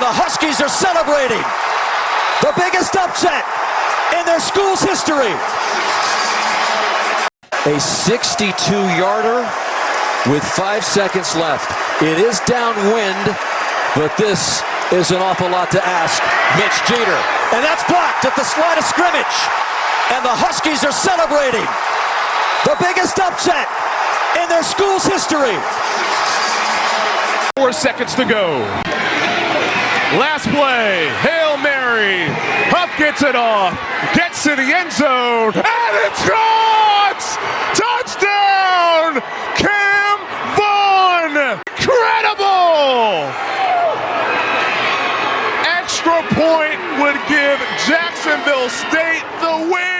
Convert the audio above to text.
the Huskies are celebrating the biggest upset in their school's history. A 62-yarder with 5 seconds left. It is downwind, but this is an awful lot to ask. Mitch Jeter, and that's blocked at the line of scrimmage. And the Huskies are celebrating the biggest upset in their school's history. 4 seconds to go. Last play, Hail Mary. Huff gets it off, gets to the end zone, and it's caught! Touchdown! Cam Vaughn! Incredible! Extra point would give Jacksonville State the win.